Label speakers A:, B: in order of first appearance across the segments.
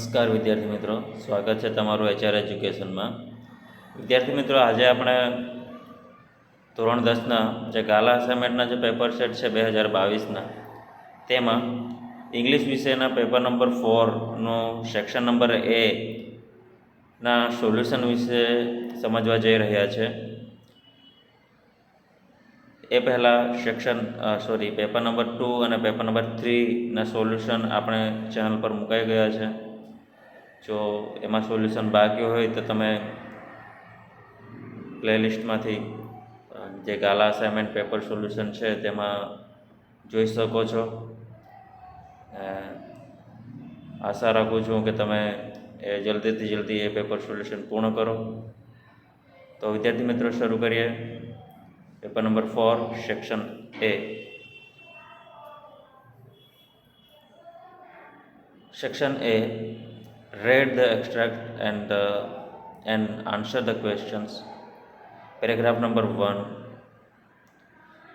A: નમસ્કાર વિદ્યાર્થી મિત્રો, સ્વાગત છે તમારું HR એજ્યુકેશનમાં. વિદ્યાર્થી મિત્રો, આજે આપણે ધોરણ 10ના જે ગાલા અસાઇનમેન્ટના જે પેપર સેટ છે 2022ના, તેમાં ઇંગ્લિશ વિષયના પેપર નંબર 4નો સેક્શન નંબર A ના સોલ્યુશન વિશે સમજવા જઈ રહ્યા છે. એ પહેલાં પેપર નંબર 2 અને પેપર નંબર 3ના સોલ્યુશન આપણે ચેનલ પર મુકાઈ ગયા છે. જો એમાં સોલ્યુશન બાકી હોય તો તમે પ્લેલિસ્ટમાંથી જે ગાલા અસાઇનમેન્ટ પેપર સોલ્યુશન છે તેમાં જોઈ શકો છો. આશા રાખું છું કે તમે જલ્દીથી જલ્દી એ પેપર સોલ્યુશન પૂર્ણ કરો. તો વિદ્યાર્થી મિત્રો, શરૂ કરીએ. Paper number 4 section A. Section A. Read the extract and answer the questions. Paragraph number 1.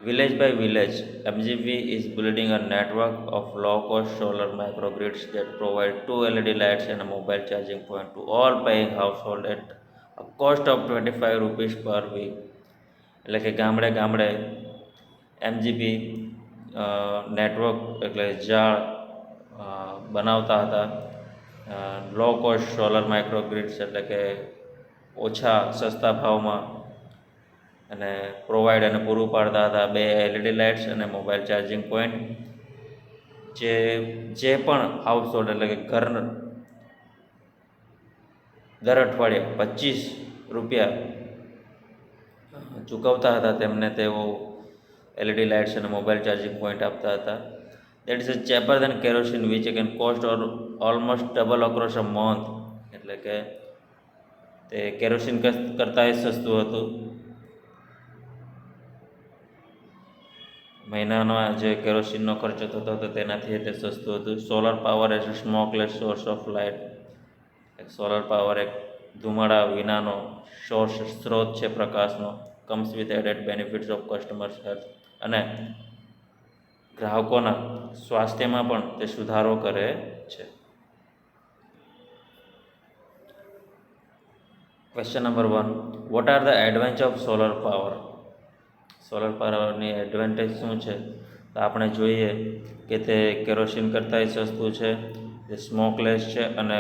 A: Village by village, MGV is building a network of low-cost solar microgrids that provide 2 LED lights and a mobile charging point to all paying households at a cost of 25 rupees per week. એટલે કે ગામડે ગામડે MGB network એટલે જાળ બનાવતા હતા. Low cost solar microgrids એટલે કે ઓછા સસ્તા ભાવમાં અને પ્રોવાઈડ અને પૂરું પાડતા હતા 2 LED લાઇટ્સ અને મોબાઈલ ચાર્જિંગ પોઈન્ટ. જે પણ હાઉસ હોલ્ડ એટલે કે ઘર દર અઠવાડિયે 25 રૂપિયા ચૂકવતા હતા તેમને તેઓ LED લાઇટ્સ અને મોબાઈલ ચાર્જિંગ પોઈન્ટ આપતા હતા. That is cheaper than kerosene, which can cost almost double across a month. એટલે કે તે કેરોસીન કરતાં સસ્તું હતું. મહિનાનો જે કેરોસીનનો ખર્ચો થતો હતો તેનાથી તે સસ્તું હતું. Solar power as a smokeless source of light. Solar power એક ધુમાડા વિનાનો સ્ત્રોત છે પ્રકાશનો. Comes with added benefits of customers health. અને ગ્રાહકોના સ્વાસ્થ્યમાં પણ તે સુધારો કરે છે. Question number 1. What are the advantage of solar power? Solar પાવરની એડવાન્ટેજ શું છે? તો આપણે જોઈએ કે તે કેરોસીન કરતાંય સસ્તું છે, તે સ્મોકલેસ છે અને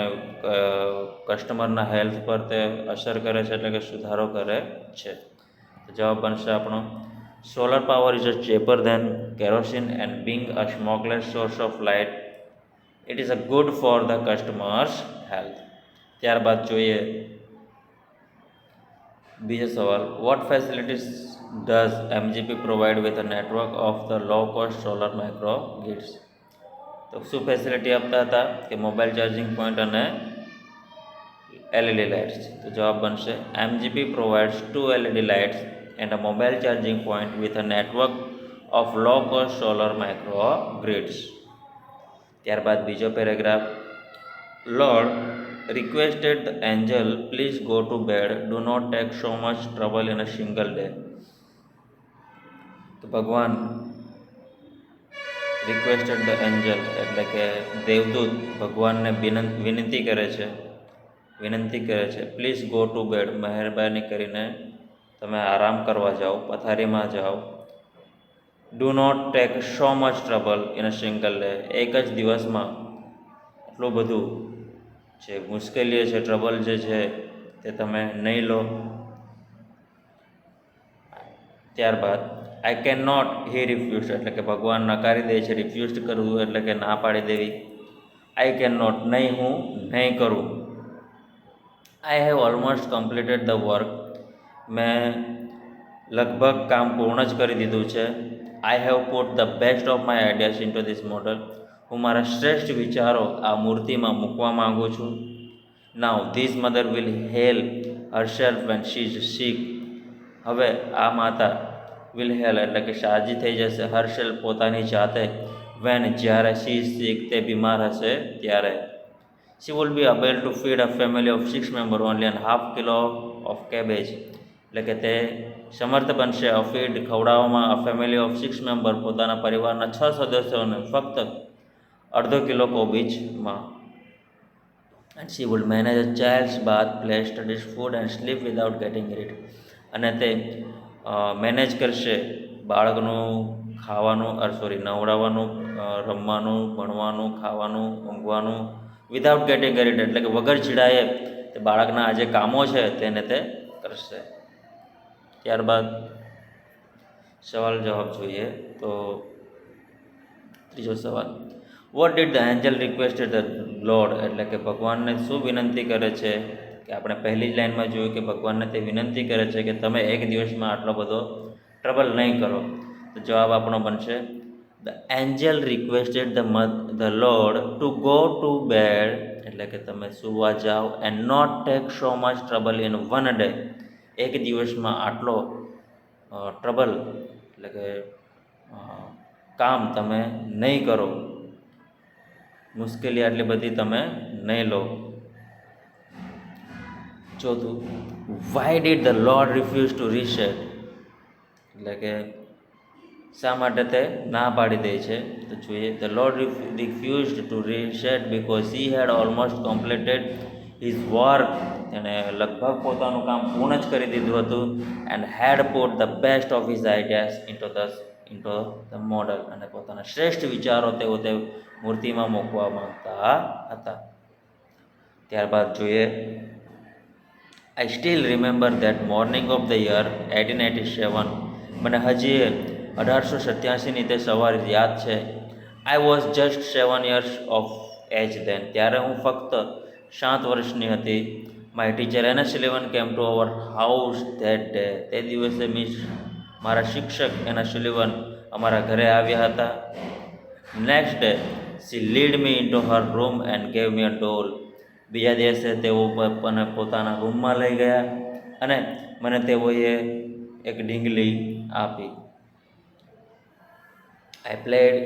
A: કસ્ટમરના હેલ્થ પર તે અસર કરે છે, એટલે કે સુધારો કરે છે. તો જવાબ બનશે આપણો solar power is cheaper than kerosene and being a smokeless source of light, it is a good for the customer's health. ત્યારબાદ જોઈએ બીજો સવાલ. What facilities does MGP provide with a network of the low cost solar microgrids? તો શું facility આપતા હતા? કે mobile charging point અને LED લાઇટ્સ. તો જવાબ બનશે MGP provides 2 LED lights and a mobile charging point with a network of low-cost solar microgrids. ત્યારબાદ બીજો paragraph. Lord requested the angel, please go to bed, do not take so much trouble in a single day. તો ભગવાન requested the Angel એટલે કે દેવદૂત ભગવાનને વિનંતી કરે છે પ્લીઝ ગો ટુ બેડ, મહેરબાની કરીને તમે આરામ કરવા જાઓ, પથારીમાં જાઓ. Do not take so much trouble in a single day. એક જ દિવસમાં એટલું બધું જે મુશ્કેલીઓ છે, ટ્રબલ જે છે તે તમે નહીં લો. ત્યારબાદ I can not he refuse એટલે કે ભગવાન નકારી દે છે. રિફ્યુઝ કરવું એટલે કે ના પાડી દેવી. આઈ કેન નોટ નહીં, હું નહીં કરું. I have almost completed the work. મેં લગભગ કામ પૂર્ણ જ કરી દીધું છે. I have put the best of my ideas into this model. હું મારા શ્રેષ્ઠ વિચારો આ મૂર્તિમાં મૂકવા માગું છું. Now this mother will help herself when she is sick. હવે આ માતા વિલ હેલ એટલે કે સાજી થઈ જશે, હરસેલ્ફ પોતાની જાતે, વેન જ્યારે શી ઇઝ સિક તે બીમાર હશે ત્યારે. She will be able to feed a family of 6 members only on half kilo of cabbage. એટલે કે તે સમર્થ બનશે ફીડ ખવડાવવામાં અ ફેમિલી ઓફ 6 મેમ્બર પોતાના પરિવારના 6 સદસ્યોને ફક્ત અડધો કિલો કોબીજમાં. And she would manage a child's bath, play, studies, food and sleep without getting it. અને તે મેનેજ કરશે બાળકનું ખાવાનું, નવડાવવાનું, રમવાનું, ભણવાનું, ખાવાનું, ઊંઘવાનું વિધાઉટ ગેટિંગ ઇટ, એટલે કે વગર ચીડાએ તે બાળકના જે કામો છે તેને તે કરશે. ત્યારબાદ સવાલ જવાબ જોઈએ. તો ત્રીજો સવાલ, what did the angel requested the lord, એટલે કે ભગવાનને શું વિનંતી કરે છે. કે આપણે પહેલી જ લાઇનમાં જોયું કે ભગવાનને તે વિનંતી કરે છે કે તમે એક દિવસમાં આટલો બધો ટ્રબલ નહીં કરો. તો જવાબ આપણો બનશે, the angel requested the lord to go to bed, એટલે કે તમે સુવા જાઓ, and not take so much trouble in one day, એક દિવસમાં આટલો ટ્રબલ એટલે કે કામ તમે નહીં કરો, મુશ્કેલી આટલી બધી તમે નહીં લો. ચોથું, why did the lord refuse two reset, એટલે કે શા માટે તે ના પાડી દે છે. તો જોઈએ, the lord refused to reset because he had almost completed his work, તેણે લગભગ પોતાનું કામ પૂર્ણ જ કરી દીધું હતું. And had put the best of his ideas into the model, અને પોતાના શ્રેષ્ઠ વિચારો તેઓ તે મૂર્તિમાં મૂકવા માંગતા હતા. ત્યારબાદ જોઈએ, I still remember that morning of the year 1887, મને હજી 1887ની તે સવાર યાદ છે. I was just 7 years of age then, ત્યારે હું ફક્ત 7 વર્ષની હતી. માય ટીચર એના સુલિવન came to our house that day, તે દિવસે મારા શિક્ષક એના સુલિવન અમારા ઘરે આવ્યા હતા. Next day she lead me into her room and gave me a doll, બીજા દિવસે તેઓ મને પોતાના રૂમમાં લઈ ગયા અને મને તેઓએ એક ઢીંગલી આપી. I played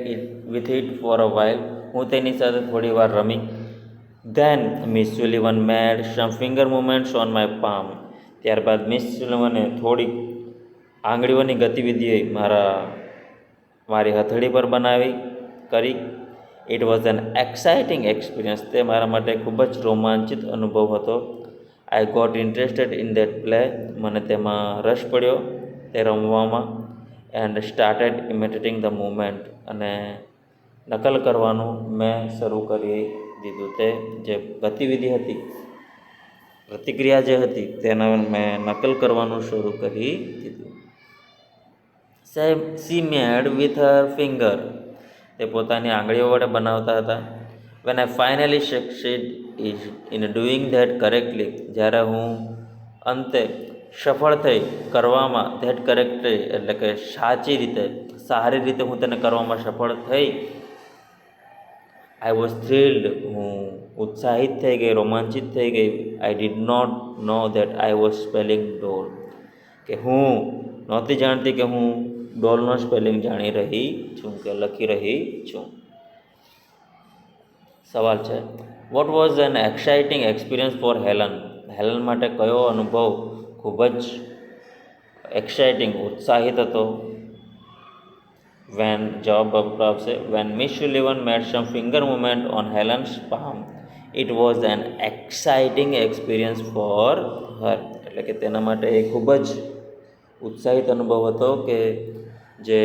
A: with it for a while, હું તેની સાથે થોડી વાર રમી. Then Miss Sullivan made some finger movements on my palm, ત્યારબાદ મિસ સુલિવને થોડીક આંગળીઓની ગતિવિધિ મારી હથેળી પર કરી. It was an exciting experience, તે મારા માટે ખૂબ જ રોમાંચિત અનુભવ હતો. I got interested in that play, મને તેમાં રસ પડ્યો તે રમવામાં. And started imitating the movement, અને નકલ કરવાનું મેં શરૂ કરી દીધું. તે જે ગતિવિધિ હતી, પ્રતિક્રિયા જે હતી તેના મેં નકલ કરવાનું શરૂ કરી દીધું. C made with her finger, તે પોતાની આંગળીઓ વડે બનાવતા હતા. When I finally succeed in doing that correctly, જ્યારે હું અંતે સફળ થઈ કરવામાં, ધેટ કરેક્ટલી એટલે કે સાચી રીતે, સારી રીતે હું તેને કરવામાં સફળ થઈ. આઈ વોઝ થ્રિલ્ડ, હું ઉત્સાહિત થઈ ગઈ, રોમાંચિત થઈ ગઈ. I did not know that I was spelling doll, કે હું નહોતી જાણતી કે હું ડોલનો સ્પેલિંગ જાણી રહી છું કે લખી રહી છું. સવાલ છે, what was an exciting experience for Helen, Helen માટે કયો અનુભવ ખૂબ જ એક્સાઇટિંગ, ઉત્સાહિત હતો. વેન, જવાબ આવશે, when Miss Sullivan made some finger movement on Helen's palm, it was an exciting experience for her, એટલે કે તેના માટે એ ખૂબ જ ઉત્સાહિત અનુભવ હતો કે જે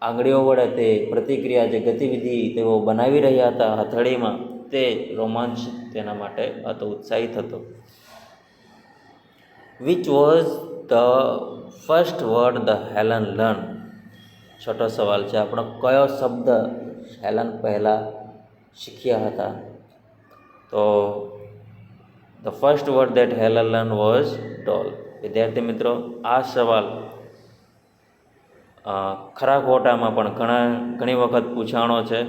A: આંગળીઓ વડે તે પ્રતિક્રિયા, જે ગતિવિધિ તેઓ બનાવી રહ્યા હતા હથેળીમાં, તે રોમાંચ તેના માટે હતો, ઉત્સાહિત હતો. Which was the first word the Helen learn, છઠ્ઠો સવાલ છે આપણો, કયો શબ્દ હેલન પહેલાં શીખ્યા હતા. તો the first word that Helen learn was doll. વિદ્યાર્થી મિત્રો, આ સવાલ ખરા ખોટામાં પણ ઘણી વખત પૂછાણો છે.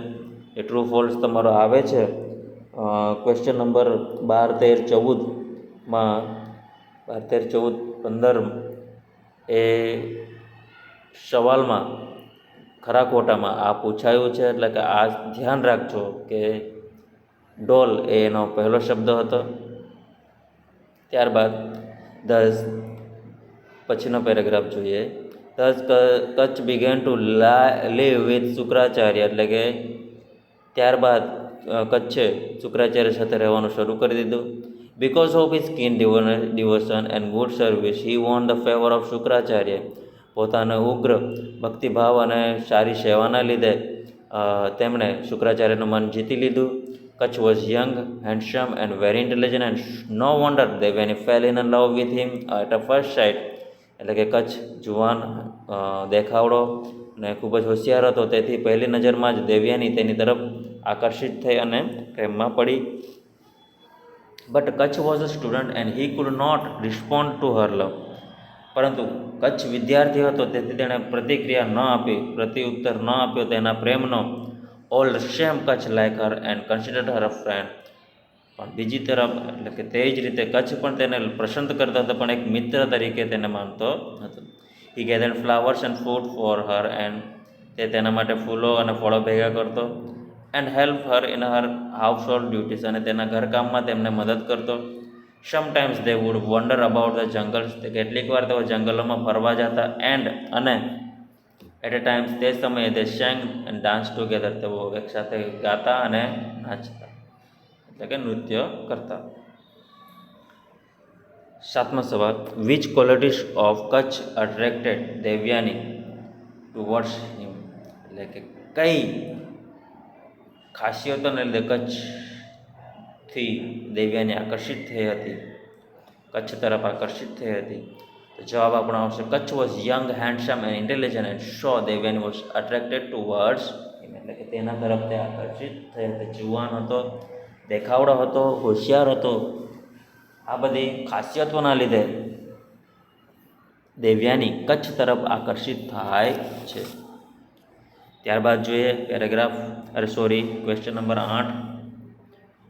A: એ ટ્રુ ફોલ્સ તમારો આવે છે ક્વેશ્ચન નંબર 12, 13, 14માં, 12, 13, 14, 15 એ સવાલમાં ખરા ખોટામાં આ પૂછાયું છે. એટલે કે આ ધ્યાન રાખજો કે ડોલ એ એનો પહેલો શબ્દ હતો. ત્યારબાદ પછીનો પેરેગ્રાફ જોઈએ. Kacha began to live with Shukracharya, એટલે કે ત્યારબાદ કચ્છે શુક્રાચાર્ય સાથે રહેવાનું શરૂ કરી દીધું. Because of his keen devotion and good service he won the favour of Shukracharya. પોતાના ઉગ્ર ભક્તિભાવ અને સારી સેવાના લીધે તેમણે શુક્રાચાર્યનું મન જીતી લીધું. Kacha was young, handsome and very intelligent and no wonder Devayani fell in love with him at a first sight. એટલે કે કચ્છ જુવાન, દેખાવડો અને ખૂબ જ હોશિયાર હતો, તેથી પહેલી નજરમાં જ દેવયાની તેની તરફ આકર્ષિત થઈ અને પ્રેમમાં પડી. But Kacha was a student and he could not respond to her love. પરંતુ કચ્છ વિદ્યાર્થી હતો, તેથી તેણે પ્રતિક્રિયા ન આપી, પ્રત્યુત્તર ન આપ્યો તેના પ્રેમનો. All same Kacha like her and considered her a friend. પણ બીજી તરફ એટલે કે તે જ રીતે કચ્છ પણ તેને પસંદ કરતો હતો, પણ એક મિત્ર તરીકે તેને માનતો હતો. He gathered flowers and fruit for her and તે તેના માટે ફૂલો અને ફળો ભેગા કરતો. And help her in her household duties અને તેના ઘરકામમાં તેમને મદદ કરતો. Sometimes they would wander about the jungles. કેટલીક વાર તેઓ જંગલોમાં ફરવા જતા. એન્ડ અને એટ એ ટાઈમ્સ તે સમયે તે સેંગ એન્ડ ડાન્સ ટુગેધર. તેઓ એકસાથે ગાતા અને નાચતા, એટલે કે નૃત્ય કરતા. 7મો સવાલ, which qualities of Kacha attracted Devayani towards him. એટલે કે કઈ ખાસિયતોને લીધે કચ્છથી દેવયાની આકર્ષિત થઈ હતી, કચ્છ તરફ આકર્ષિત થઈ હતી. તો જવાબ આપણો આવશે Kacha was young, handsome and intelligent and so Devayani was attracted towards him. એટલે કે તેના તરફ તે આકર્ષિત થઈ હતી. જુવાન હતો, દેખાવડો હતો, હોશિયાર હતો. આ બધી ખાસિયતોના લીધે દેવયાની કચ્છ તરફ આકર્ષિત થાય છે. ત્યારબાદ જોઈએ question number 8.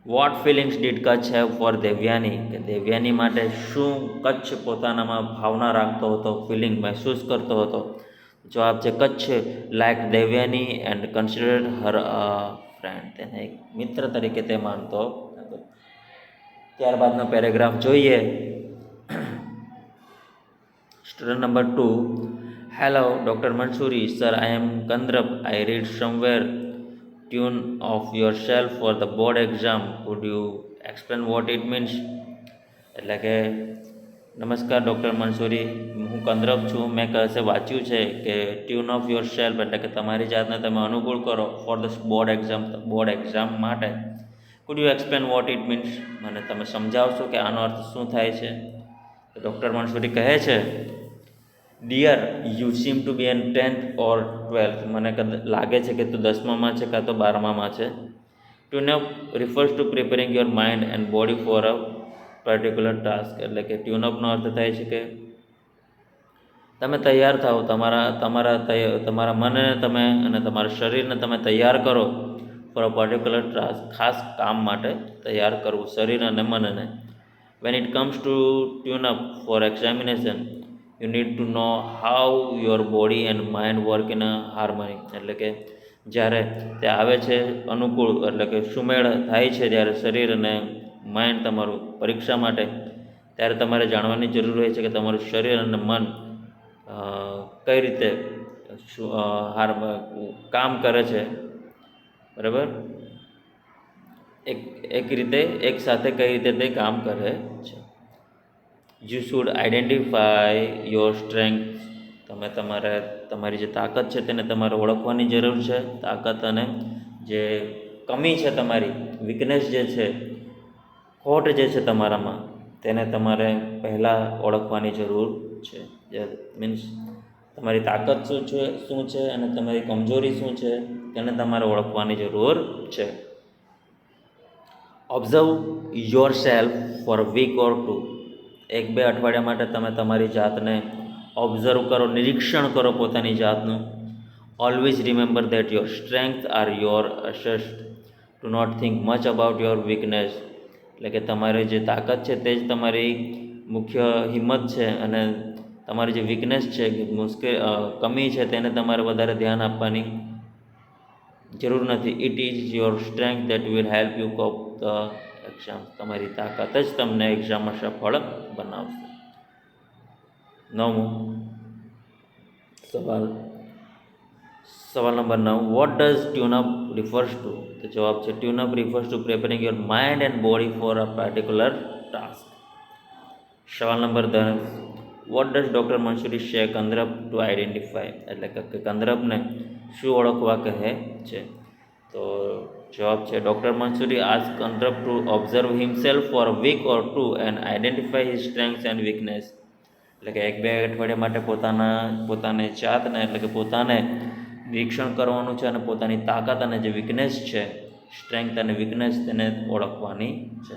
A: What feelings did Kacha have for Devayani. કે દેવયાની માટે શું કચ્છ પોતાનામાં ભાવના રાખતો હતો, ફિલિંગ મહેસૂસ કરતો હતો. જવાબ છે Kacha like Devayani and considered her a friend. તેને એક મિત્ર તરીકે તે માનતો હતો. ત્યારબાદનો પેરેગ્રાફ જોઈએ. Student number 2. Hello doctor Mansuri sir, I am Kandarp. I read somewhere tune of yourself for the board exam. Would you explain what it means. એટલે કે નમસ્કાર ડૉક્ટર મંસૂરી, હું કંદ્રપ છું. મેં કશે વાંચ્યું છે કે ટ્યુન ઓફ યોર સેલ્ફ એટલે કે તમારી જાતને તમે અનુકૂળ કરો ફોર ધ બોર્ડ એક્ઝામ માટે. Food you explain what it means. મને તમે સમજાવશો કે આનો અર્થ શું થાય છે. તો ડૉક્ટર મંસૂરી કહે છે, dear you seem to be an 10th or 12th. મને લાગે છે કે તું 10મામાં છે કાં તો 12મામાં છે. Tune up refers two preparing your mind and body for a particular task. એટલે કે ટ્યુન અપનો અર્થ થાય છે કે તમે તૈયાર થાઓ, તમારા મનને તમે અને તમારા શરીરને તમે તૈયાર કરો ફોર અ પર્ટિક્યુલર ટાસ્ક. ખાસ કામ માટે તૈયાર કરવું શરીર અને મનને. When it comes to tune up four examination you need to know how your body and mind work in a harmony. એટલે કે જ્યારે તે આવે છે અનુકૂળ, એટલે કે સુમેળ થાય છે જ્યારે શરીર અને માઇન્ડ તમારું પરીક્ષા માટે, ત્યારે તમારે જાણવાની જરૂર હોય છે કે તમારું શરીર અને મન કઈ રીતે કામ કરે છે. બરાબર, એક રીતે એક સાથે કઈ રીતે તે કામ કરે છે. You should identify your strength. તમે તમારી જે તાકાત છે તેને તમારે ઓળખવાની જરૂર છે. તાકાત અને જે કમી છે, તમારી વીકનેસ જે છે, ખોટ જે છે તમારામાં, તેને તમારે પહેલાં ઓળખવાની જરૂર છે. જે મીન્સ તમારી તાકાત શું છે અને તમારી કમજોરી શું છે તેને તમારે ઓળખવાની જરૂર છે. Observe yourself for week or 2. 1-2 અઠવાડિયા માટે તમે તમારી જાતને ઓબ્ઝર્વ કરો, નિરીક્ષણ કરો પોતાની જાતનું. Always remember that your strength are your asset. Do not think much about your weakness. એટલે કે તમારી જે તાકાત છે તે જ તમારી મુખ્ય હિંમત છે, અને તમારી જે વીકનેસ છે, કમી છે, તેને તમારે વધારે ધ્યાન આપવાની જરૂર નથી. It is your strength that will help you cope the exam. તમારી તાકાત જ તમને એક્ઝામમાં સફળ બનાવશે. 9મો સવાલ નંબર 9. What does tune up refers to? તો જવાબ છે tune up refers to preparing your mind and body for a particular task. સવાલ number 10, what does doctor Mansuri શે કંદરપ ટુ આઈડેન્ટિફાય, એટલે કે કંદરપને શું ઓળખવા કહે છે? તો જવાબ છે doctor Mansuri ask Kandarp to observe himself for a week or two and identify his strengths and weakness, એટલે કે 1-2 અઠવાડિયા માટે પોતાને જાતને એટલે કે પોતાને નિરીક્ષણ કરવાનું છે અને પોતાની તાકાત અને જે વીકનેસ છે, સ્ટ્રેન્થ અને વીકનેસ તેને ઓળખવાની છે.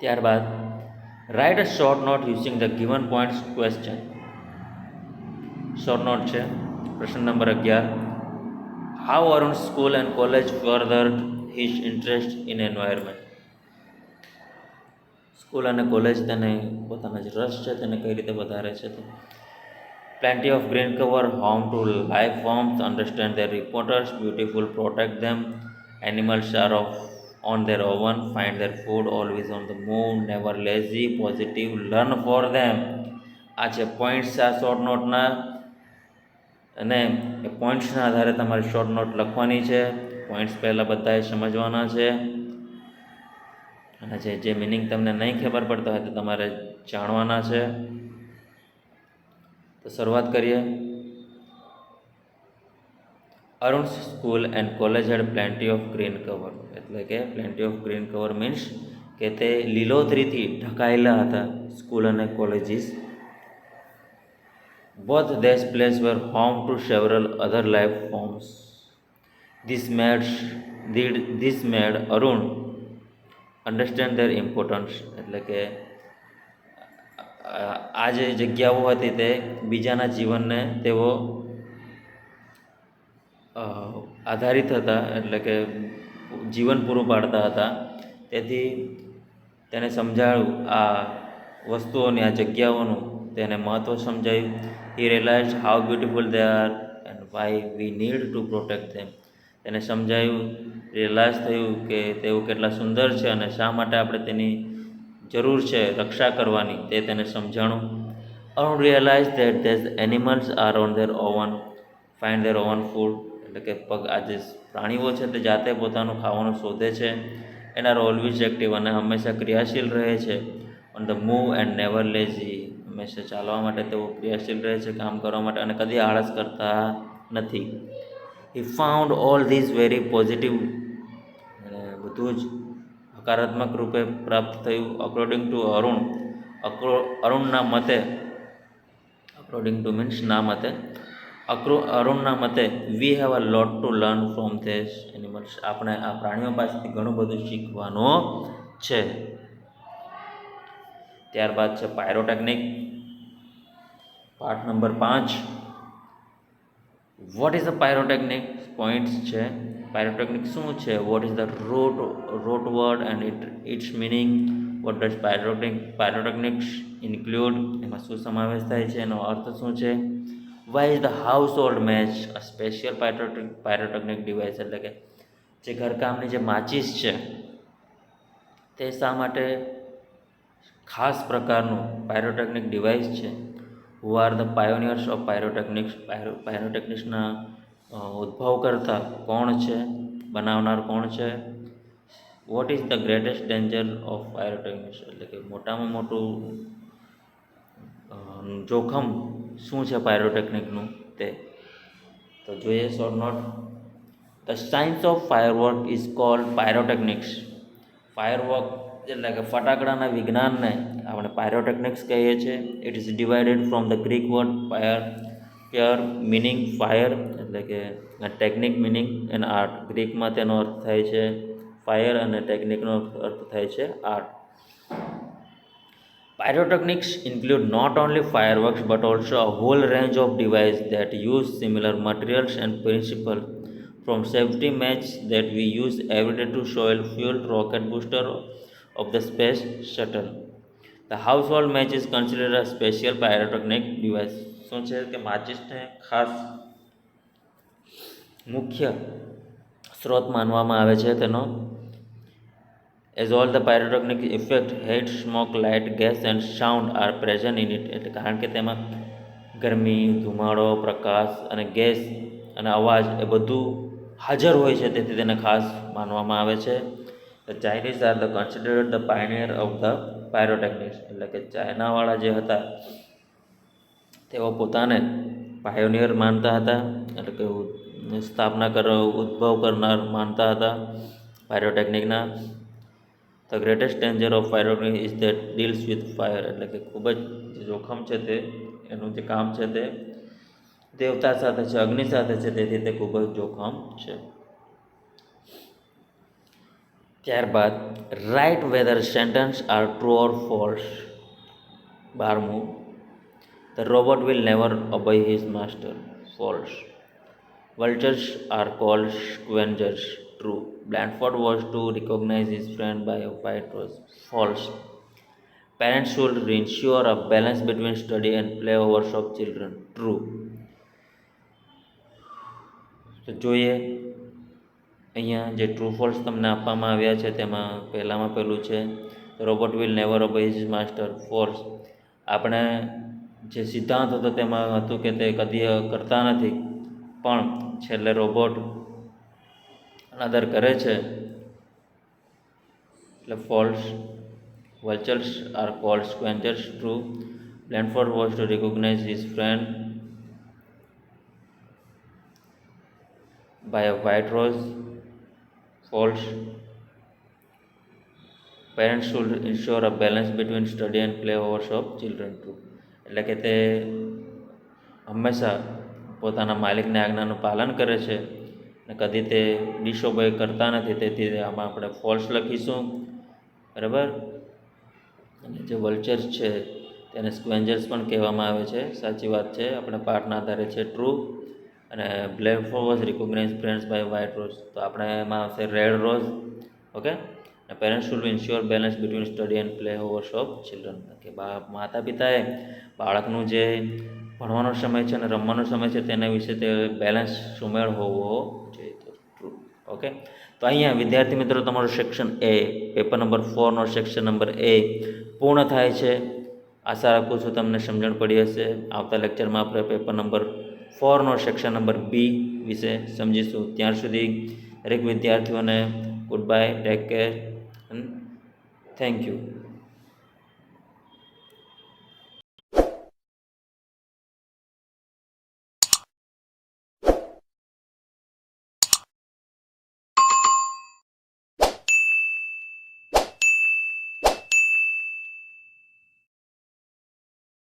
A: ત્યારબાદ write a short note using the given points question. Short note છે. પ્રશ્ન number 11, how Arun school and college further his interest in environment. School અને કોલેજ તેને પોતાના જે રસ છે તેને કઈ રીતે વધારે છે? તો plenty of green cover, home to life forms, understand their reporters, beautiful, protect them, animals are on their own, find their food, always on the move, never lazy, positive, learn for them. આ છે points આ short નોટના, અને એ પોઈન્ટ્સના આધારે તમારે short note લખવાની છે. Points પહેલાં બધાએ સમજવાના છે, અને જે મિનિંગ તમને નહીં ખબર પડતા હોય તો તમારે જાણવાના છે. તો શરૂઆત કરીએ. Arun school and college had plenty of green cover, એટલે કે plenty of green cover means કે તે લીલોતરીથી ઢંકાયેલા હતા સ્કૂલ અને કોલેજીસ. Both these place were home to several other life forms. This made Arun understand their importance, એટલે કે આ જે જગ્યાઓ હતી તે બીજાના જીવનને તેઓ આધારિત હતા, એટલે કે જીવન પૂરું પાડતા હતા. તેથી તેને સમજાયું આ વસ્તુઓની, આ જગ્યાઓનું તેને મહત્ત્વ સમજાયું. He realize how beautiful they are and why we need to protect them. તેને સમજાયું, રિયલાઇઝ થયું કે તેઓ કેટલા સુંદર છે અને શા માટે આપણે તેની જરૂર છે રક્ષા કરવાની, તે તેને સમજાણું. Arun realise that these animals are on their own, find their own food, એટલે કે આ જે પ્રાણીઓ છે તે જાતે પોતાનું ખાવાનું શોધે છે. એન્ડ આર ઓલવેઝ એક્ટિવ, અને હંમેશા ક્રિયાશીલ રહે છે. On the move and never lazy, હંમેશા ચાલવા માટે તેઓ ક્રિયાશીલ રહે છે, કામ કરવા માટે, અને કદી આળસ કરતા નથી. He found all these very positive, અને બધું જ હકારાત્મક રૂપે પ્રાપ્ત થયું. અકોર્ડિંગ ટુ અરુણ, અરુણના મતે, અકોર્ડિંગ ટુ મીન્સ ના મતે, અરુણના મતે we have a lot to learn from this animals, આપણે આ પ્રાણીઓ પાસેથી ઘણું બધું શીખવાનું છે. ત્યારબાદ છે પાયરોટેકનિક, પાઠ નંબર 5. What is the pyrotechnic? Points છે. પાયરોટેકનિક શું છે? What is the root word and its meaning? What does pyrotechnics include? એમાં શું સમાવેશ થાય છે, એનો અર્થ શું છે? Why is the household match a special pyrotechnic device, એટલે કે જે ઘરકામની જે માચીસ છે તે શા માટે ખાસ પ્રકારનું પાયરોટેકનિક ડિવાઇસ છે? Who are the pioneers of pyrotechnics, પાયરોટેકનિક્સના ઉદ્ભવકર્તા કોણ છે, બનાવનાર કોણ છે? What is the greatest danger of pyrotechnics, એટલે કે મોટામાં મોટું જોખમ શું છે પાયરોટેકનિકનું તે. તો જોઈએ short note. The science of firework is called pyrotechnics. Firework એટલે કે ફટાકડાના વિજ્ઞાનને આપણે પાયરોટેકનિક્સ કહીએ છીએ. It is divided from the Greek word fire meaning fire, એટલે કે ટેકનિક મિનિંગ એન્ડ આર્ટ. ગ્રીકમાં તેનો અર્થ થાય છે ફાયર અને ટેકનિકનો અર્થ થાય છે art. Pyrotechnics include not only fireworks but also a whole range of devices that use similar materials and principles, from safety matches that we use every day to soil fuel rocket booster of the space shuttle. The household match is considered a special pyrotechnic device. શું છે કે માચિસને ખાસ મુખ્ય સ્ત્રોત માનવામાં આવે છે તેનો, as all the pyrotechnic effect heat smoke light gas and sound are present in it, એટલે કારણ કે તેમાં ગરમી, ધુમાડો, પ્રકાશ અને ગેસ અને અવાજ એ બધું હાજર હોય છે, તેથી તેને ખાસ માનવામાં આવે છે. The Chinese are the considered the pioneer of the pyrotechnics, એટલે કે ચાઇનાવાળા જે હતા તેઓ પોતાને પાયોનિયર માનતા હતા, એટલે કે સ્થાપના ઉદ્ભવ કરનાર માનતા હતા પાયરોટેકનિકના. The greatest danger of pyrotechnic is that deals with fire, એટલે કે ખૂબ જ જે જોખમ છે તે એનું જે કામ છે તે દેવતા સાથે છે, અગ્નિ સાથે છે, તેથી તે ખૂબ જ જોખમ છે. ત્યારબાદ write whether sentence are true or false. 12મું, the robot will never obey his master. False. Vultures are called scavengers. True. Blandford was to recognize his friend by a white rose. False. Parents should ensure a balance between study and play hours of children. True. તો જોઈએ અહીંયા જે true false તમને આપવામાં આવ્યા છે તેમાં પહેલામાં પહેલું છે robot will never obey his master. False. આપણે જે સિદ્ધાંત હતો તેમાં હતું કે તે કદી કરતા નથી, પણ છેલ્લે રોબોટ અનાદર કરે છે, એટલે false. Vultures are called scavengers. True. Blandford was to recognize his friend by a white rose. False. Parents should ensure a balance between study and play hours of children. True. એટલે કે તે હંમેશા પોતાના માલિકની આજ્ઞાનું પાલન કરે છે અને કદી તે ડિસઓબે કરતા નથી, તેથી આમાં આપણે ફોલ્સ લખીશું. બરાબર. અને જે વલ્ચર્સ છે તેને સ્ક્વેન્જર્સ પણ કહેવામાં આવે છે, સાચી વાત છે, આપણે પાઠના આધારે છે. ટ્રુ. અને Blackfore was recognize friends by white rose, તો આપણે એમાં આવશે રેડ રોઝ. ઓકે. અને parents should ensure balance between study and play hours of children, કે માતા પિતાએ બાળકનું જે ભણવાનો સમય છે અને રમવાનો સમય છે તેના વિશે તે બેલેન્સ સુમેળ હોવો જોઈએ. તો ટ્રુ. ઓકે. તો અહીંયા વિદ્યાર્થી મિત્રો તમારું સેક્શન એ, પેપર નંબર 4નો સેક્શન નંબર એ પૂર્ણ થાય છે. આશા રાખું છું તમને સમજણ પડી હશે. આવતા લેક્ચરમાં આપણે પેપર નંબર 4નો સેક્શન નંબર બી વિશે સમજીશું. ત્યાર સુધી દરેક વિદ્યાર્થીઓને goodbye, take care, thank you.